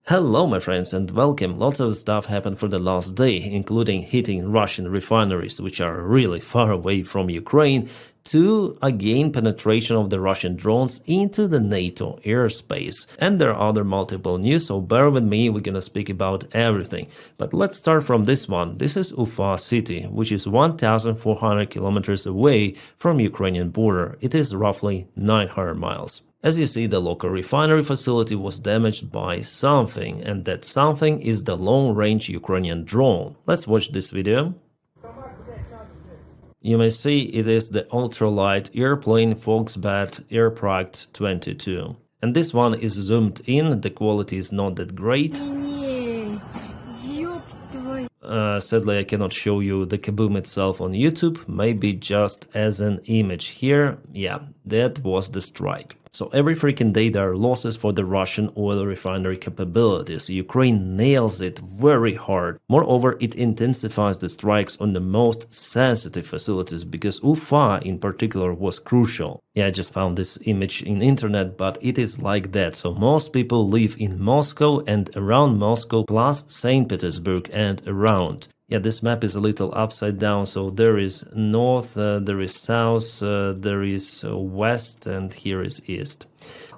Hello my friends and welcome. Lots of stuff happened for the last day, including hitting Russian refineries, which are really far away from Ukraine, to again penetration of the Russian drones into the NATO airspace. And there are other multiple news, so bear with me, we're gonna speak about everything. But let's start from this one. This is Ufa city, which is 1,400 kilometers away from Ukrainian border. It is roughly 900 miles. As you see, the local refinery facility was damaged by something, and that something is the long-range Ukrainian drone. Let's watch this video. You may see it is the ultralight airplane Foxbat Airpract 22. And this one is zoomed in, the quality is not that great. Sadly, I cannot show you the kaboom itself on YouTube, maybe just as an image here. Yeah, that was the strike. So every freaking day there are losses for the Russian oil refinery capabilities. Ukraine nails it very hard. Moreover, it intensifies the strikes on the most sensitive facilities because Ufa in particular was crucial. Yeah, I just found this image in internet, but it is like that. So most people live in Moscow and around Moscow plus St. Petersburg and around. Yeah, this map is a little upside down, so there is north, there is south, there is west, and here is east.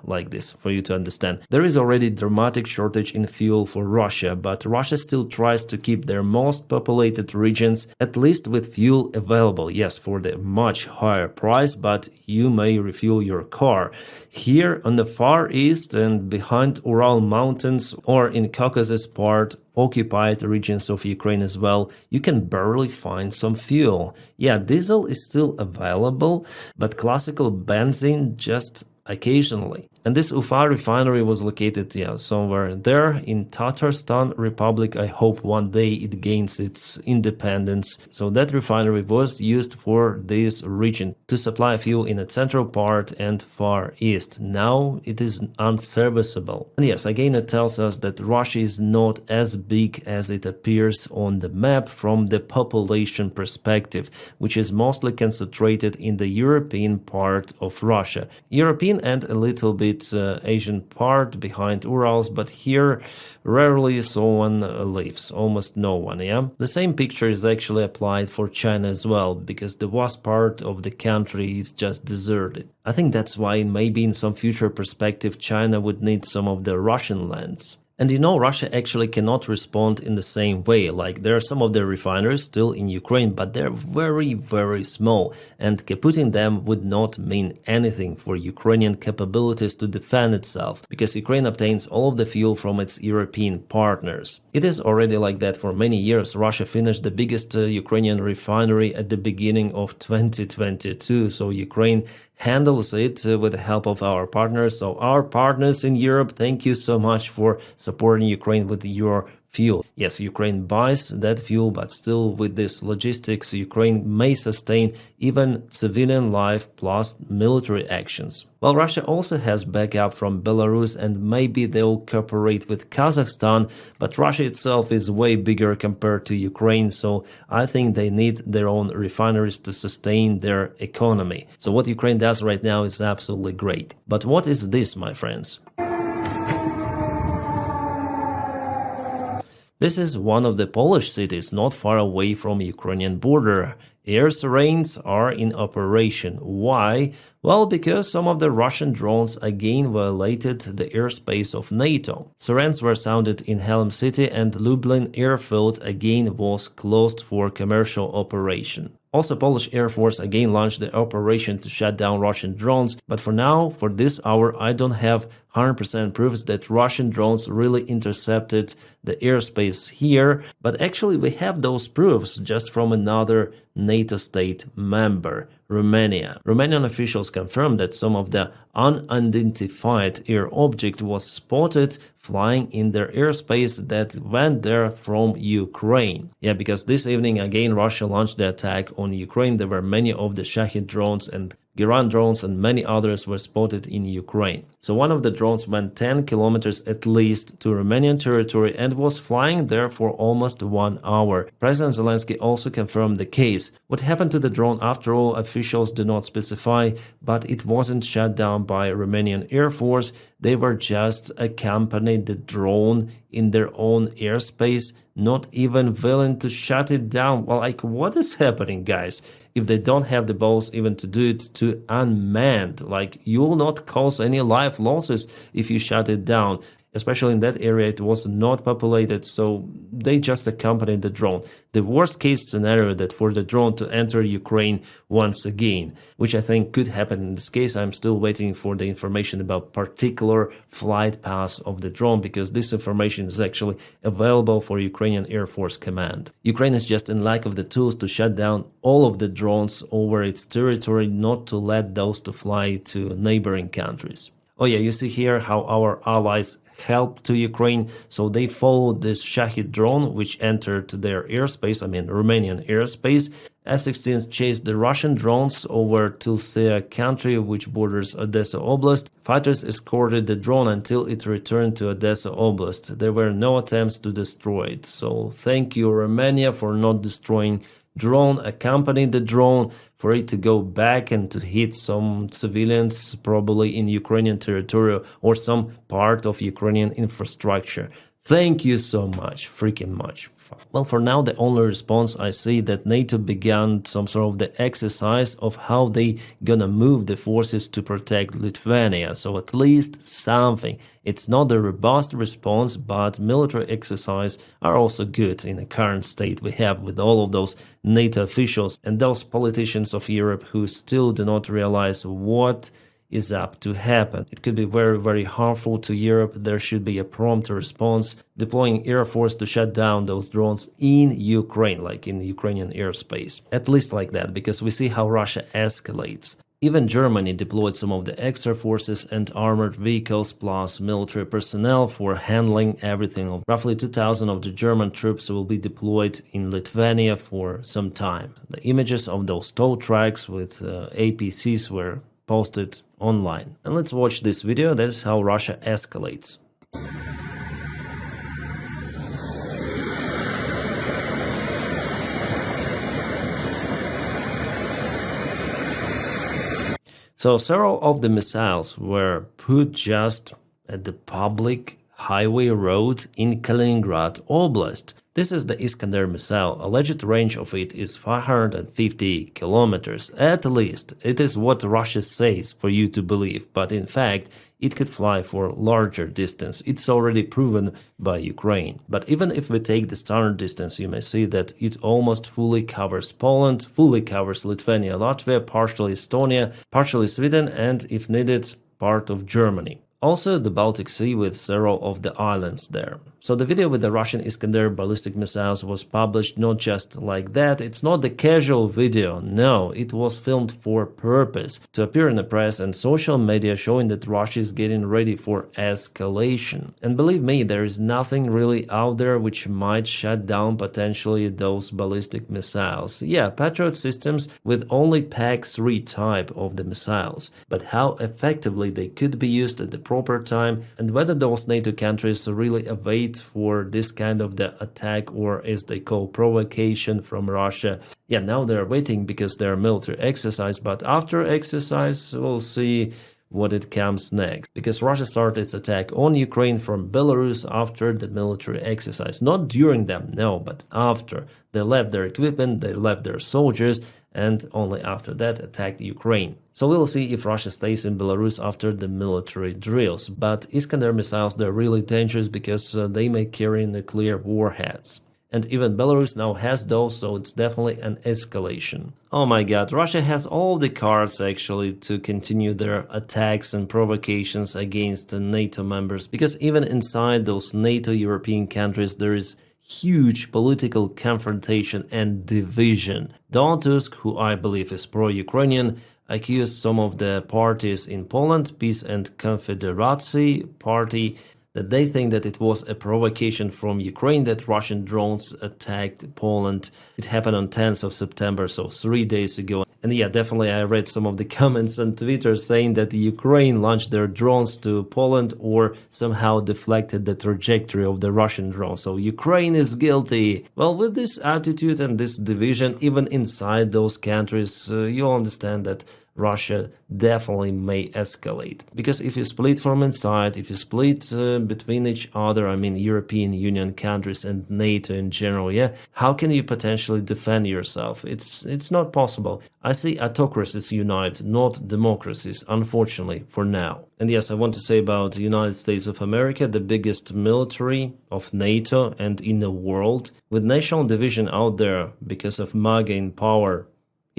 Like this, for you to understand. There is already dramatic shortage in fuel for Russia, but Russia still tries to keep their most populated regions at least with fuel available. Yes, for the much higher price, but you may refuel your car. Here on the far east and behind Ural Mountains or in Caucasus part, occupied regions of Ukraine as well, you can barely find some fuel. Yeah, diesel is still available, but classical benzene just occasionally. And this Ufa refinery was located somewhere there in Tatarstan Republic. I hope one day it gains its independence. So that refinery was used for this region to supply fuel in the central part and far east. Now it is unserviceable. And yes, again it tells us that Russia is not as big as it appears on the map from the population perspective, which is mostly concentrated in the European part of Russia. European and a little bit Asian part behind Urals, but here rarely someone lives, almost no one, yeah? The same picture is actually applied for China as well, because the vast part of the country is just deserted. I think that's why maybe in some future perspective China would need some of the Russian lands. And Russia actually cannot respond in the same way. Like there are some of the refineries still in Ukraine, but they're very, very small. And kaputting them would not mean anything for Ukrainian capabilities to defend itself, because Ukraine obtains all of the fuel from its European partners. It is already like that for many years. Russia finished the biggest Ukrainian refinery at the beginning of 2022. So Ukraine handles it with the help of our partners. So our partners in Europe, thank you so much for supporting Ukraine with your fuel. Yes, Ukraine buys that fuel, but still with this logistics, Ukraine may sustain even civilian life plus military actions. Well, Russia also has backup from Belarus and maybe they'll cooperate with Kazakhstan, but Russia itself is way bigger compared to Ukraine, so I think they need their own refineries to sustain their economy. So what Ukraine does right now is absolutely great. But what is this, my friends? This is one of the Polish cities not far away from Ukrainian border. Air sirens are in operation. Why? Well, because some of the Russian drones again violated the airspace of NATO. Sirens were sounded in Helm city and Lublin airfield again was closed for commercial operation. Also, Polish Air Force again launched the operation to shut down Russian drones, but for now, for this hour, I don't have 100% proofs that Russian drones really intercepted the airspace here, but actually we have those proofs just from another NATO state member, Romania. Romanian officials confirmed that some of the unidentified air object was spotted flying in their airspace that went there from Ukraine. Yeah, because this evening again Russia launched the attack on Ukraine. There were many of the Shahed drones and Iran drones and many others were spotted in Ukraine. So one of the drones went 10 kilometers at least to Romanian territory and was flying there for almost 1 hour. President Zelensky also confirmed the case. What happened to the drone, after all, officials do not specify, but it wasn't shot down by Romanian Air Force. They were just accompanying the drone in their own airspace, not even willing to shut it down. Well, like, what is happening, guys? If they don't have the balls even to do it to unmanned, like, you will not cause any life losses if you shut it down. Especially in that area, it was not populated, so they just accompanied the drone. The worst case scenario that for the drone to enter Ukraine once again, which I think could happen in this case. I'm still waiting for the information about particular flight paths of the drone, because this information is actually available for Ukrainian Air Force Command. Ukraine is just in lack of the tools to shut down all of the drones over its territory, not to let those to fly to neighboring countries. Oh yeah, you see here how our allies help to Ukraine. So they followed this Shahid drone, which entered their airspace, Romanian airspace. F-16s chased the Russian drones over Tulsia country, which borders Odessa Oblast. Fighters escorted the drone until it returned to Odessa Oblast. There were no attempts to destroy it. So thank you, Romania, for not destroying drone, accompanied the drone, for it to go back and to hit some civilians, probably in Ukrainian territory or some part of Ukrainian infrastructure. Thank you so much, freaking much. Well, for now, the only response I see that NATO began some sort of the exercise of how they gonna move the forces to protect Lithuania. So at least something. It's not a robust response, but military exercises are also good in the current state we have with all of those NATO officials and those politicians of Europe who still do not realize what is up to happen. It could be very, very harmful to Europe. There should be a prompt response, deploying Air Force to shut down those drones in Ukraine, like in Ukrainian airspace. At least like that, because we see how Russia escalates. Even Germany deployed some of the extra forces and armored vehicles plus military personnel for handling everything. Roughly 2,000 of the German troops will be deployed in Lithuania for some time. The images of those tow trucks with APCs were posted online. And let's watch this video. That's how Russia escalates. So several of the missiles were put just at the public highway road in Kaliningrad Oblast. This is the Iskander missile. Alleged range of it is 550 kilometers. At least, it is what Russia says for you to believe, but in fact, it could fly for larger distance. It's already proven by Ukraine. But even if we take the standard distance, you may see that it almost fully covers Poland, fully covers Lithuania, Latvia, partially Estonia, partially Sweden, and if needed, part of Germany. Also the Baltic Sea with several of the islands there. So the video with the Russian Iskander ballistic missiles was published not just like that. It's not the casual video, no, it was filmed for purpose, to appear in the press and social media, showing that Russia is getting ready for escalation. And believe me, there is nothing really out there which might shut down potentially those ballistic missiles. Yeah, Patriot systems with only PAC-3 type of the missiles, but how effectively they could be used at the proper time, and whether those NATO countries really await for this kind of the attack, or as they call provocation from Russia. Yeah, now they're waiting because they're military exercise, but after exercise we'll see what it comes next. Because Russia started its attack on Ukraine from Belarus after the military exercise. Not during them, no, but after. They left their equipment, they left their soldiers, and only after that attacked Ukraine. So we'll see if Russia stays in Belarus after the military drills. But Iskander missiles, they're really dangerous because they may carry nuclear warheads. And even Belarus now has those, so it's definitely an escalation. Oh my god, Russia has all the cards actually to continue their attacks and provocations against the NATO members, because even inside those NATO European countries there is huge political confrontation and division. Donald Tusk, who I believe is pro-Ukrainian, accused some of the parties in Poland, Peace and Confederacy Party, that they think that it was a provocation from Ukraine that Russian drones attacked Poland. It happened on 10th of September, so 3 days ago. And yeah, definitely I read some of the comments on Twitter saying that Ukraine launched their drones to Poland or somehow deflected the trajectory of the Russian drone. So Ukraine is guilty. Well, with this attitude and this division, even inside those countries, you understand that Russia definitely may escalate. Because if you split from inside, if you split between each other, I mean European Union countries and NATO in general, yeah, how can you potentially defend yourself? It's not possible. I see autocracies unite, not democracies, unfortunately, for now. And yes, I want to say about the United States of America, the biggest military of NATO and in the world, with national division out there because of MAGA in power.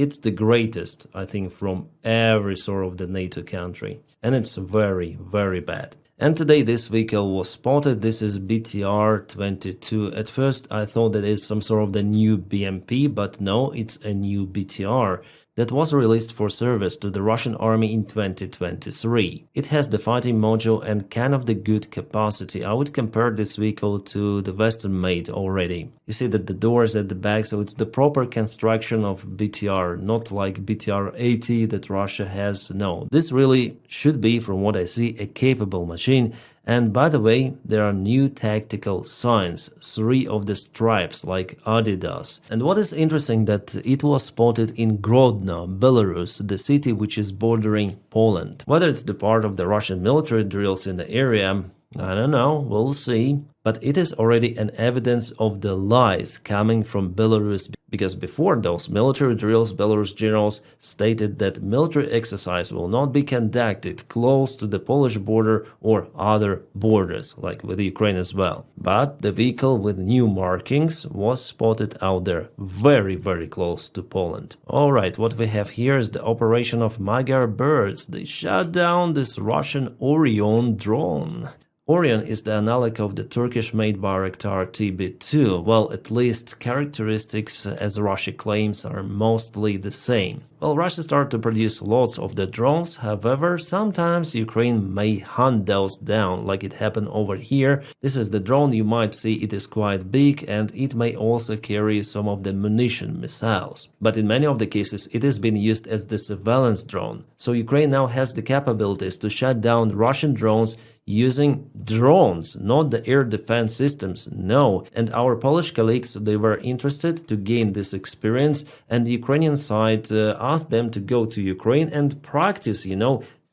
It's the greatest, I think, from every sort of the NATO country. And it's very, very bad. And today this vehicle was spotted. This is BTR-22. At first I thought that it's some sort of the new BMP, but no, it's a new BTR that was released for service to the Russian army in 2023. It has the fighting module and kind of the good capacity. I would compare this vehicle to the Western-made already. You see that the doors at the back, so it's the proper construction of BTR, not like BTR-80 that Russia has. No, this really should be, from what I see, a capable machine. And by the way, there are new tactical signs, 3 of the stripes like Adidas. And what is interesting that it was spotted in Grodno, Belarus, the city which is bordering Poland. Whether it's the part of the Russian military drills in the area, I don't know, we'll see. But it is already an evidence of the lies coming from Belarus, because before those military drills, Belarus generals stated that military exercise will not be conducted close to the Polish border or other borders, like with Ukraine as well. But the vehicle with new markings was spotted out there very, very close to Poland. Alright, what we have here is the operation of Magyar birds. They shot down this Russian Orion drone. Orion is the analog of the Turkish-made Bayraktar TB2. Well, at least characteristics, as Russia claims, are mostly the same. Well, Russia started to produce lots of the drones, however, sometimes Ukraine may hunt those down, like it happened over here. This is the drone, you might see it is quite big and it may also carry some of the munition missiles. But in many of the cases, it has been used as the surveillance drone. So Ukraine now has the capabilities to shut down Russian drones using drones, not the air defense systems, no. And our Polish colleagues, they were interested to gain this experience, and the Ukrainian side asked them to go to Ukraine and practice,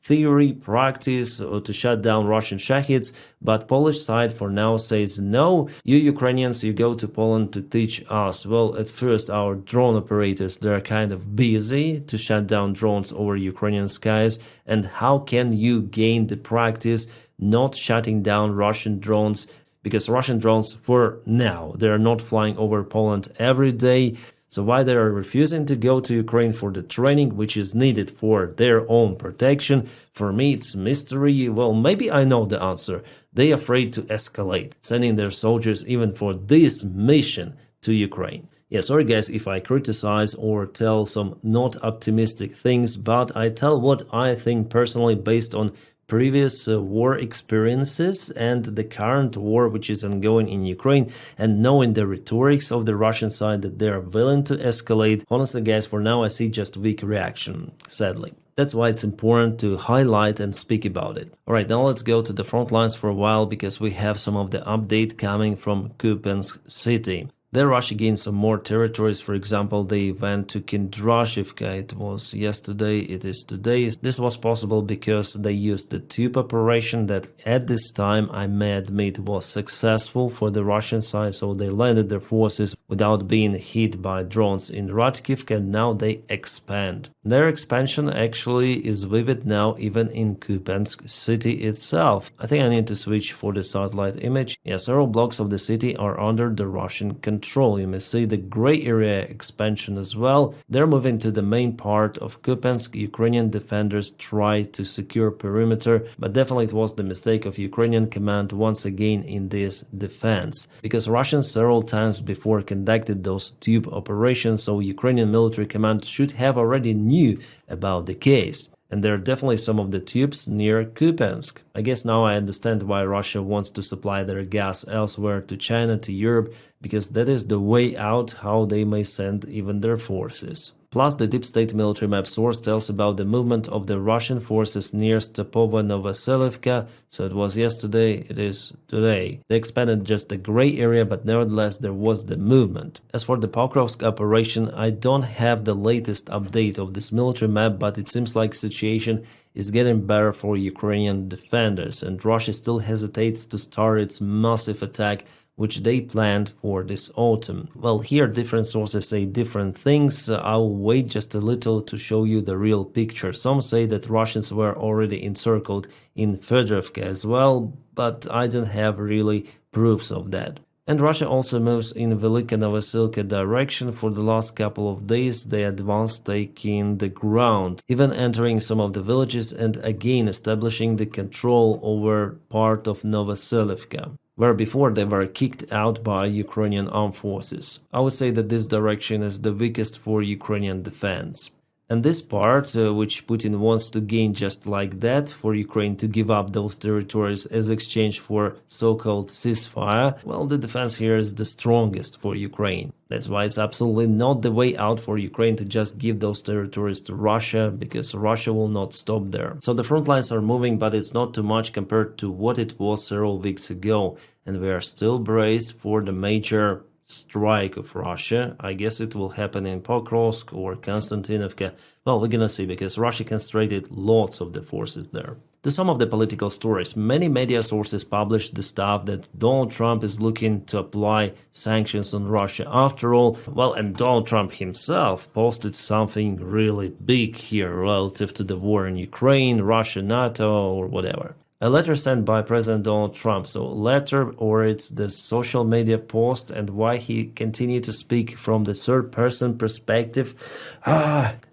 theory, practice to shut down Russian Shahids, but Polish side for now says no, you Ukrainians, you go to Poland to teach us. Well, at first our drone operators, they're kind of busy to shut down drones over Ukrainian skies, and how can you gain the practice not shutting down Russian drones? Because Russian drones, for now, they're not flying over Poland every day. So why they are refusing to go to Ukraine for the training, which is needed for their own protection, for me it's mystery. Well, maybe I know the answer. They're afraid to escalate, sending their soldiers even for this mission to Ukraine. Yeah, sorry guys if I criticize or tell some not optimistic things, but I tell what I think personally based on previous war experiences and the current war which is ongoing in Ukraine, and knowing the rhetorics of the Russian side that they are willing to escalate. Honestly guys, for now I see just weak reaction, sadly. That's why it's important to highlight and speak about it. Alright, now let's go to the front lines for a while, because we have some of the update coming from Kupiansk city. There Russia gained some more territories. For example, they went to Kindrashivka. It was yesterday, it is today. This was possible because they used the tube operation that at this time, I may admit, was successful for the Russian side. So they landed their forces without being hit by drones in Radkivka, and now they expand. Their expansion actually is vivid now even in Kupiansk city itself. I think I need to switch for the satellite image. Yeah, several blocks of the city are under the Russian control. You may see the gray area expansion as well. They're moving to the main part of Kupiansk. Ukrainian defenders try to secure perimeter, but definitely it was the mistake of Ukrainian command once again in this defense, because Russians several times before conducted those tube operations, so Ukrainian military command should have already knew about the case. And there are definitely some of the tubes near Kupiansk. I guess now I understand why Russia wants to supply their gas elsewhere to China, to Europe, because that is the way out how they may send even their forces. Plus, the deep state military map source tells about the movement of the Russian forces near Stepovo-Novoselivka, so it was yesterday, it is today. They expanded just the gray area, but nevertheless there was the movement. As for the Pokrovsk operation, I don't have the latest update of this military map, but it seems like the situation is getting better for Ukrainian defenders, and Russia still hesitates to start its massive attack which they planned for this autumn. Well, here different sources say different things. I'll wait just a little to show you the real picture. Some say that Russians were already encircled in Fedorivka as well, but I don't have really proofs of that. And Russia also moves in Velika Novosilka direction. For the last couple of days, they advanced, taking the ground, even entering some of the villages and again establishing the control over part of Novoselivka, where before they were kicked out by Ukrainian armed forces. I would say that this direction is the weakest for Ukrainian defense. And this part, which Putin wants to gain just like that, for Ukraine to give up those territories as exchange for so-called ceasefire, well, the defense here is the strongest for Ukraine. That's why it's absolutely not the way out for Ukraine to just give those territories to Russia, because Russia will not stop there. So the front lines are moving, but it's not too much compared to what it was several weeks ago. And we are still braced for the major strike of Russia. I guess it will happen in Pokrovsk or Konstantinovka. Well, we're gonna see, because Russia concentrated lots of the forces there. To some of the political stories, many media sources published the stuff that Donald Trump is looking to apply sanctions on Russia after all. Well, and Donald Trump himself posted something really big here relative to the war in Ukraine, Russia, NATO, or whatever. A letter sent by President Donald Trump. So letter, or it's the social media post, and why he continued to speak from the third person perspective.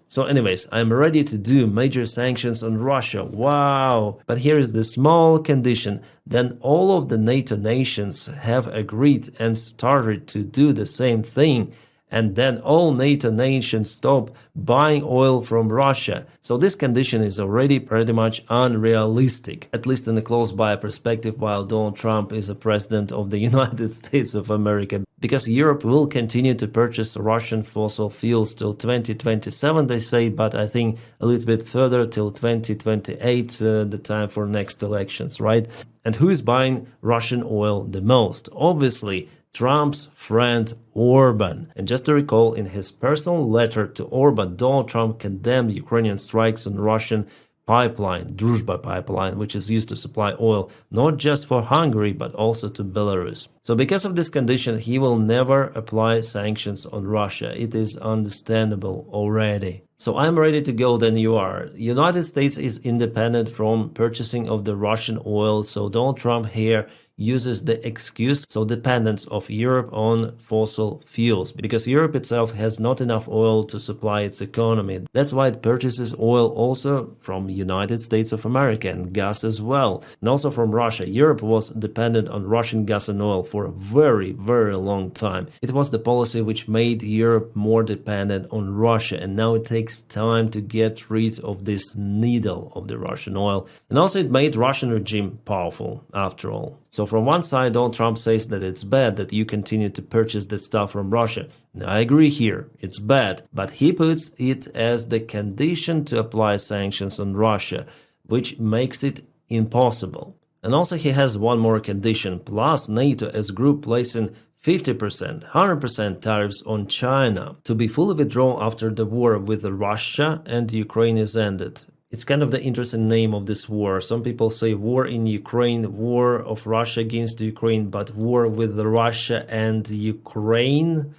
So anyways, I'm ready to do major sanctions on Russia. Wow! But here is the small condition. Then all of the NATO nations have agreed and started to do the same thing. And then all NATO nations stop buying oil from Russia. So this condition is already pretty much unrealistic, at least in a close-by perspective, while Donald Trump is a president of the United States of America. Because Europe will continue to purchase Russian fossil fuels till 2027, they say, but I think a little bit further till 2028, the time for next elections, right? And who is buying Russian oil the most? Obviously, Trump's friend Orban. And just to recall, in his personal letter to Orban, Donald Trump condemned Ukrainian strikes on Russian pipeline, Druzhba pipeline, which is used to supply oil not just for Hungary but also to Belarus. So because of this condition, he will never apply sanctions on Russia. It is understandable already. So I'm ready to go, then you are. United States is independent from purchasing of the Russian oil, so Donald Trump here uses the excuse, so dependence of Europe on fossil fuels, because Europe itself has not enough oil to supply its economy. That's why it purchases oil also from United States of America, and gas as well, and also from Russia. Europe was dependent on Russian gas and oil for a very, very long time. It was the policy which made Europe more dependent on Russia, and now it takes time to get rid of this needle of the Russian oil. And also it made Russian regime powerful after all. So from one side, Donald Trump says that it's bad that you continue to purchase that stuff from Russia. Now, I agree here, it's bad, but he puts it as the condition to apply sanctions on Russia, which makes it impossible. And also he has one more condition, plus NATO as group placing 50%, 100% tariffs on China to be fully withdrawn after the war with Russia and Ukraine is ended. It's kind of the interesting name of this war. Some people say war in Ukraine, war of Russia against Ukraine, but war with Russia and Ukraine.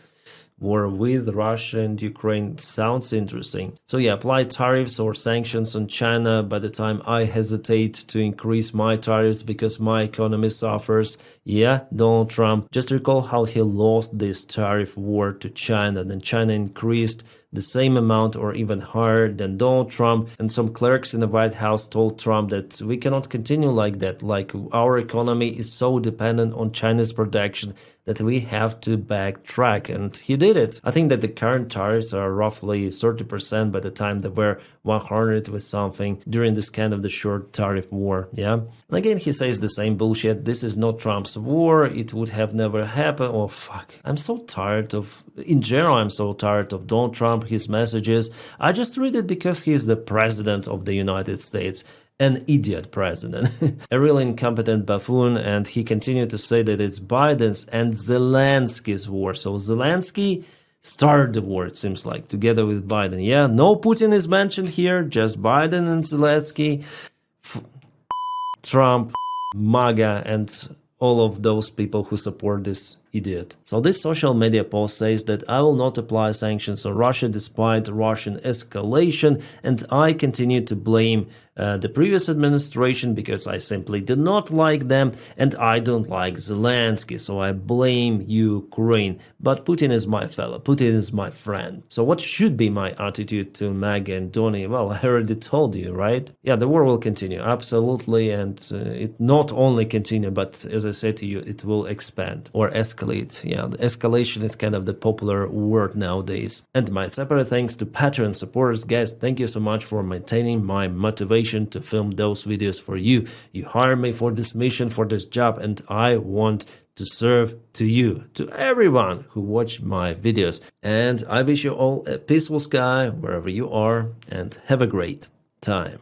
War with Russia and Ukraine sounds interesting. So yeah, apply tariffs or sanctions on China. By the time I hesitate to increase my tariffs because my economy suffers. Yeah, Donald Trump. Just recall how he lost this tariff war to China. Then China increased the same amount or even higher than Donald Trump. And some clerks in the White House told Trump that we cannot continue like that, like our economy is so dependent on China's production that we have to backtrack, and he did it. I think that the current tariffs are roughly 30% by the time they were 100 with something during this kind of the short tariff war, yeah? And again, he says the same bullshit. This is not Trump's war. It would have never happened. Oh, fuck. I'm so tired of, in general, I'm so tired of Donald Trump, his messages. I just read it because he's the president of the United States. An idiot president, a really incompetent buffoon, and he continued to say that it's Biden's and Zelensky's war. So Zelensky started the war, it seems like, together with Biden. Yeah, no Putin is mentioned here, just Biden and Zelensky, Trump, MAGA, and all of those people who support this idiot. So this social media post says that I will not apply sanctions on Russia despite Russian escalation, and I continue to blame the previous administration because I simply do not like them and I don't like Zelensky, so I blame Ukraine. But Putin is my fellow, Putin is my friend. So what should be my attitude to MAGA and Donny? Well, I already told you, right? Yeah, the war will continue, absolutely, and it not only continue, but as I said to you, it will expand or escalate. Yeah, the escalation is kind of the popular word nowadays. And my separate thanks to Patreon supporters, guys. Thank you so much for maintaining my motivation to film those videos for you. You hired me for this mission, for this job, and I want to serve to you, to everyone who watched my videos. And I wish you all a peaceful sky wherever you are, and have a great time.